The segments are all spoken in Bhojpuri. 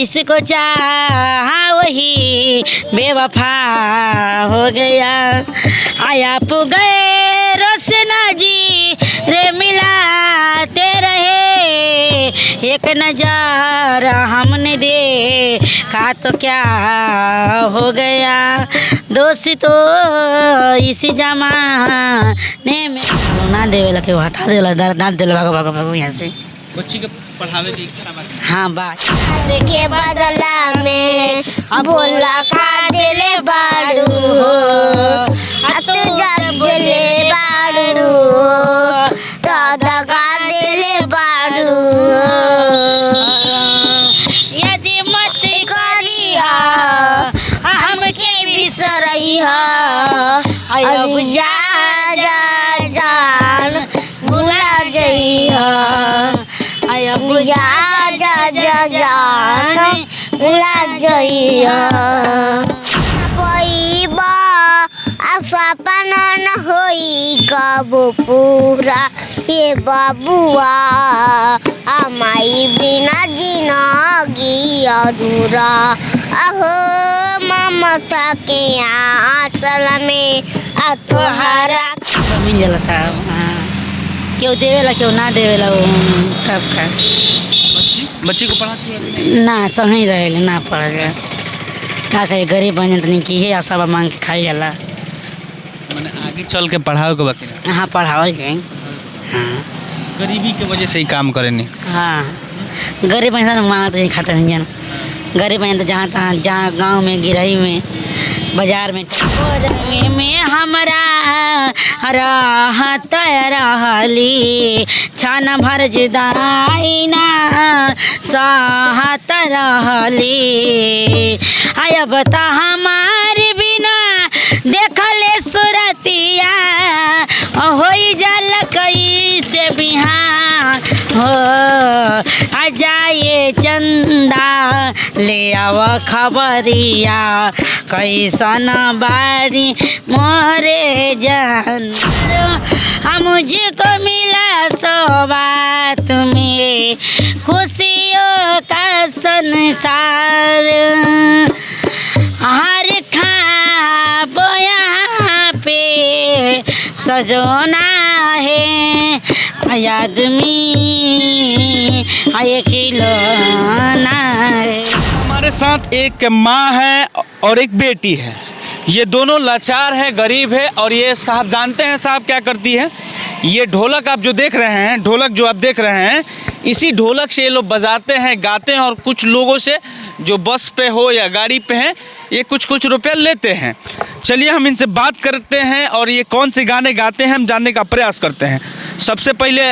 जिसको चाहा वही बेवफा हो गया। आया पु गए रोशना जी रे मिलाते रहे, एक नजर हमने देखा तो क्या हो गया। दोस्त तो इसी जमाने में ना देवेला के हटा देला, ना देला भागो भागो भागो यहाँ से। बच्ची के पढ़ावे की इच्छा बा? हाँ बात के बदला में बोला खा दिले बाड़ू हो, तू जब दिले बाड़ू तो दगा दिले बाड़ू। यदि मत करिया हमके बिसरइहा, अब जा जा जान भुला जइहा, अब जा जा जा जान भुला जइहा। पैबा सपना न होई कब पूरा ये बाबुआ, हमारी बिना जिंदगी अधूरा। अहो ममता के आंचल में तोहरा मिल जाला साहब। हाँ क्यों देवेला क्यों ना देवेला वो तब का बच्ची को पढ़ाती है? ना सही रहेले ना पढ़ गया का करे, गरीब बन जाते नहीं कि ये सब मांग के खाई जाला। मैंने आगे चल के पढ़ाओ के बाकी हाँ पढ़ावल जाए। हाँ गरीबी की वजह से ही काम करे नहीं। हाँ गरीब इंसान मांगते नहीं खाता नहीं जान, गरीब इंसान जहाँ तहाँ जहाँ गांव में गिरही में बाजार में हमरा राहत रहली छाना भर जुदाई ना सहत रहली। आय बता हमारे बिना देखले सुरतिया होई जल कई से बिहान हो। आ जाए चंदा ले आव खबरिया कैसन बारी मोरे जान। मुझको मिला सौगात में खुशियों का संसार, हर ख्वाब यहाँ पे सजोना है आदमी ये खिलौना है। हमारे साथ एक माँ है और एक बेटी है, ये दोनों लाचार है, गरीब है। और ये साहब जानते हैं साहब क्या करती है? ये ढोलक आप जो देख रहे हैं, ढोलक जो आप देख रहे हैं, इसी ढोलक से ये लोग बजाते हैं, गाते हैं और कुछ लोगों से जो बस पे हो या गाड़ी पे हैं ये कुछ रुपया लेते हैं। चलिए हम इनसे बात करते हैं और ये कौन से गाने गाते हैं हम जानने का प्रयास करते हैं। सबसे पहले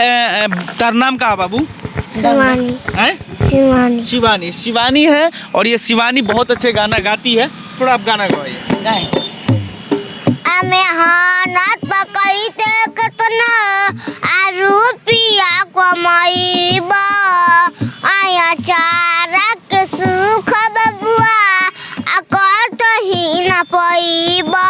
तार नाम का बाबू? शिवानी। है शिवानी। शिवानी। शिवानी है और ये शिवानी बहुत अच्छे गाना गाती है। थोड़ा आप गाना गाइए। मेहनत कईते कितना रुपया कमाईबा, आया चारक सुख बबुआ कत ही न पैबा।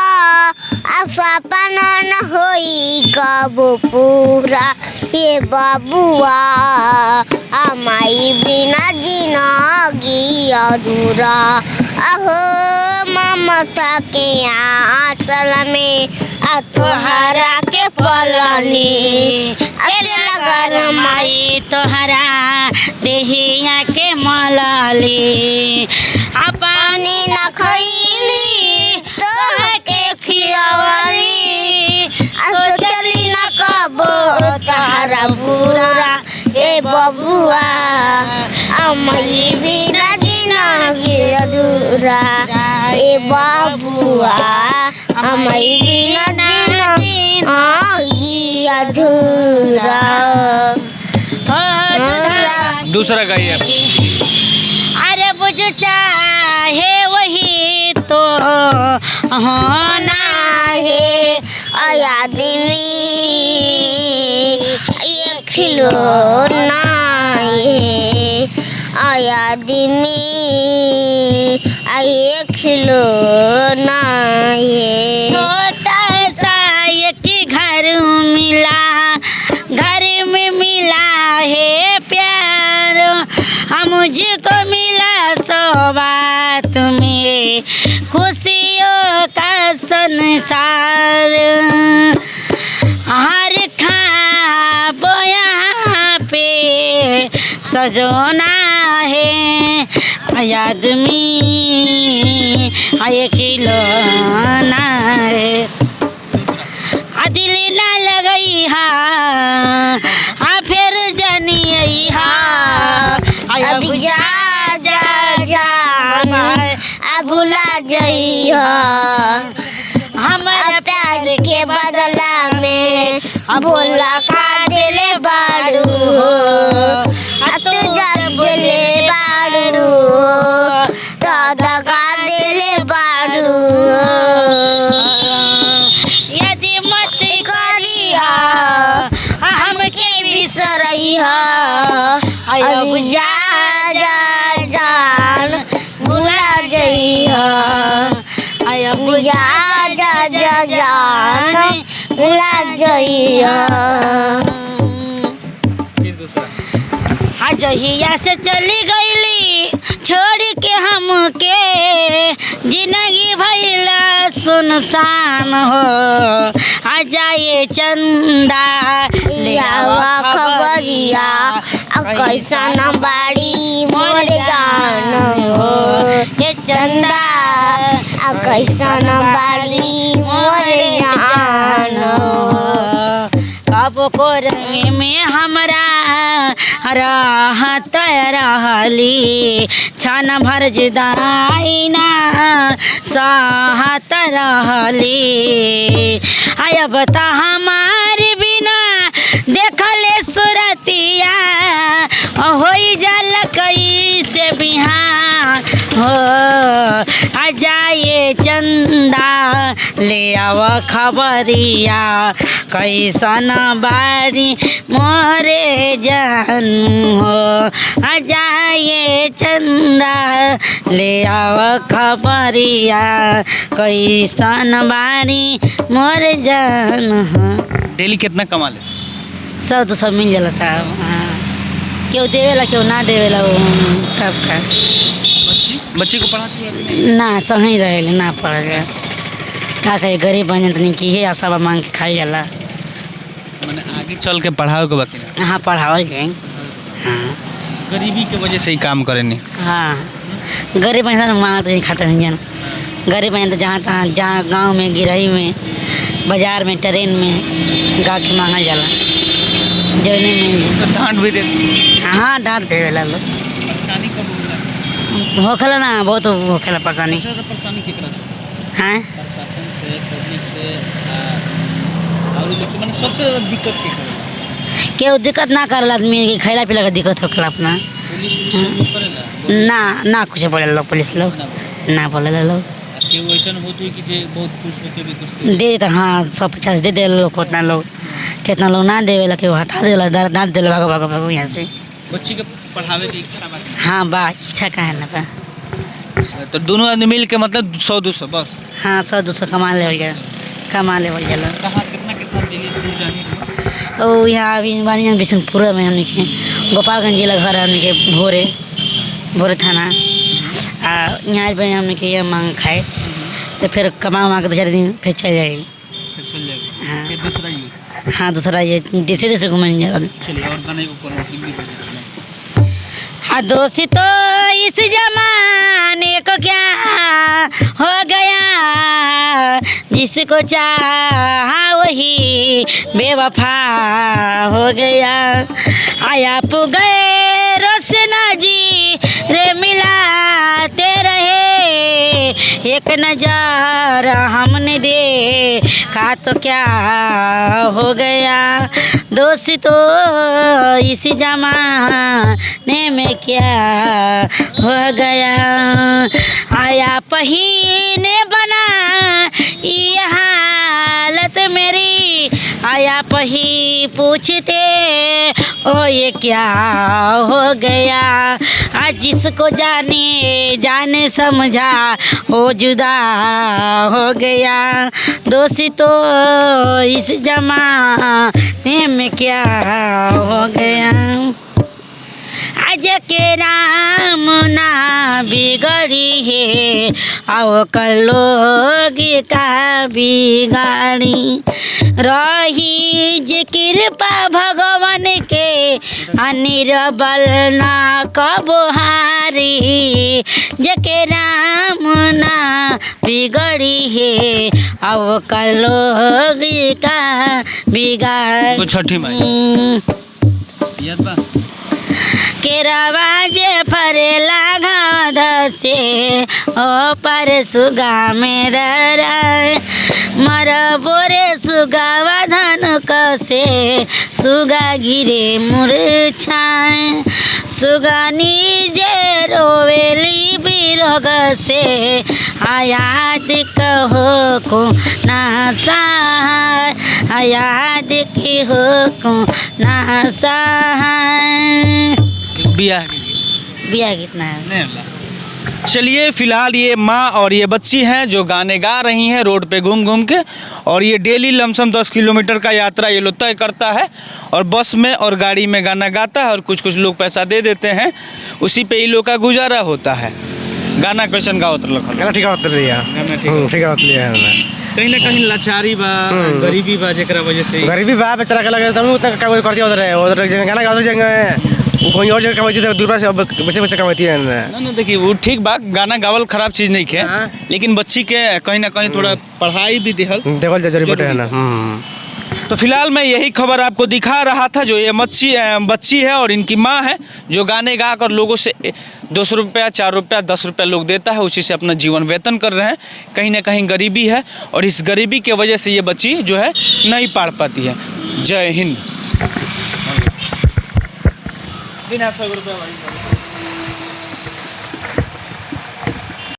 सपना न होई कब पूरा ये बबुआ, हमारी बिना जिंदगी अधूरा। अहो ममता के आंचल में तोहरा के पलनी लगा माई तोहरा देहिया के मलली। पानी न खैली तोहर के खियावली, सोचली न कबो तोहरा बुरा ए बबुआ, हमारी बिना जिंदगी अधूरा ए बबुआ, हमारी बिना जिंदगी अधूरा। दूसरा गाइए। अरे बुझ चाहे वही तो होना है आदमी, ये खिलौना है आदमी, ये खिलौना है। छोटा सा एक घर मिला, घर में मिला है प्यार, मुझको मिला खुशियों का संसार, हर ख्वाब यहाँ पे सजोना है, आदमी ये खिलौना है, दिल ना लगई हा फिर जनी हा, अब जा जा जान अब भुला जइहा, हमारा प्यार के बदला में बोला का दिले बाड़ू हो, तू जब दिले बाड़ू तो दगा दिले बाड़ू, यदि मत करिया हमके बिसरइहा, अब जा जा जान भुला जइहा, अब जा जा जा जान भुला जइहा। जहिया से चली गईली छोड़ के हमके, जिंदगी भइला सुनसान हो, आ जाए चंदा ले आवा खबरिया कैसन बाड़ी मोर जान हो, ये चंदा कैसन बाड़ी मोर जान हो, कब को रंग में हमरा राहत रहली, छान भर जुदाई ना साहत रहली, अब त हमारे बिना देखले सुरतिया होई जल कैसे बिहान हो, आ जाए चंदा ले आव खबरिया कैसन बारी मोरे जान हो, आ जाए चंदा ले आव खबरिया कैसन बारी मोरे जान हो। डेली कितना कमा लेते? 100-200 मिल जाला साहब। हाँ, केहू देवेला केहू ना देवेला, वो तब का। बच्ची को पढ़ाती है? ना सही रहेले ना पढ़ गए, का कहे गरीब बन नहीं कि ये सब मांग के खाई जाला। मैंने आगे चल के पढ़ाओ के बाकी ना? हाँ पढ़ावल जाए। हाँ गरीबी के वजह से ही काम करे नहीं। हाँ, गरीब इंसान मांगते नहीं खाता नहीं जान, गरीब इंसान जहाँ तहाँ जहाँ गाँव में गिरही में बाजार में ट्रेन में गा के मांगा जाला, जो नहीं मिल तो डांट भी देते? हाँ डांट देवेला लोग। परेशानी कब होता है? होखेला ना, बहुत होखेला परेशानी। सबसे ज़्यादा परेशानी केकरा से? हाँ प्रशासन से, पब्लिक से, और लोग से, माने सबसे ज़्यादा दिक्कत केकरा? केहू दिक्कत ना करला आदमी के खैला पीला का दिक्कत होखेला अपना। पुलिस सहयोग करेला? ना ना कुछ बोले लोग, पुलिस लोग ना बोले लोग, केहू ऐसा होती है कि जे बहुत खुश होके भी कुछ दे देता। हाँ 150 दे दे लोग, कितना लोग ना देवेला, केहू हटा देवेला, डांट देला भागो भागो भागो यहाँ से। बच्ची के पढ़ावे की इच्छा बात? हाँ बा इच्छा कहे ना बा। तो दोनों आदमी मिल के मतलब 100-200 बस? हाँ 100-200 कमा ले जाला। कहाँ कितना कितना डेली दूर जाने के? ओ यहाँ अभी बानी बिशनपुरा में हमने के गोपालगंज जिला घर है हमने के भोरे थाना, यहाँ हमने के ये मांग खाए तो फिर कमा के 2-4 दिन फिर चल जाएगी। फिर चल जाएगा? हाँ। फिर दूसरा यूथ? हाँ दूसरा ये देशे घूमने जाएगा। चलिए और गाने को करो, हिंदी बोलिए। हाँ दोस्ती तो इस जमाने को क्या हो गया, जिसको चाहा वही बेवफा हो गया, आया पु गए रोशना जी रे मिलाते रहे, एक नजर हमने देखा तो क्या हो गया, दोस्ती तो इस जमाने में क्या हो गया, आया पहीने बना ये हालत मेरी, आया पही पूछते ओ ये क्या हो गया, आज जिसको जाने समझा वो जुदा हो गया, दोस्ती तो इस जमाने में क्या हो गया, आज के राम ना बिगड़ी है आओ कलो गीता बिगाड़ी रही जे कृपा भगवान के अनिर्बल ना कबो हारी जके राम ना बिगड़ी है आओ कलो गीता बिगाड़ी तो छठी माई याद बा केरावा जे फरेला घाध से ओ पर सुगा मेरा मर बोरे सुगावा धन कसे सुगा गिरे मुरछाए सुगनी जे रोवेली बिरग से आयाद कहो को नासार आयाद की हो को नासार बिया कितना है। चलिए फिलहाल ये माँ और ये बच्ची हैं जो गाने गा रही हैं रोड पे घूम घूम के, और ये डेली लमसम 10 किलोमीटर का यात्रा ये लोग तय करता है और बस में और गाड़ी में गाना गाता है और कुछ कुछ लोग पैसा दे देते हैं, उसी पे ये लोग का गुजारा होता है। गाना कैसन गाओ गाना ठीक होत रहिया ठीक होत लिया कहीं ना कहीं लाचारी बा गरीबी बा जेकरा वजह से गरीबी बा बेचारा के लगे तुम उतना काम करती उधर जगह गाना गाओ जगह कोई और जगह कमाती है दूर से अब पैसे कमाती है ना देखिए वो ठीक बा गाना गावल खराब चीज़ नहीं है, लेकिन बच्ची के कहीं ना कहीं थोड़ा पढ़ाई भी देखल जरूरी है ना। तो फिलहाल मैं यही खबर आपको दिखा रहा था जो ये बच्ची है और इनकी माँ है जो गाने गा कर लोगों से 200 रुपया 4 रुपया 10 रुपया लोग देता है, उसी से अपना जीवन वेतन कर रहे हैं। कहीं ना कहीं गरीबी है और इस गरीबी की वजह से ये बच्ची जो है नहीं पढ़ पाती है। जय हिंद। 300 रुपया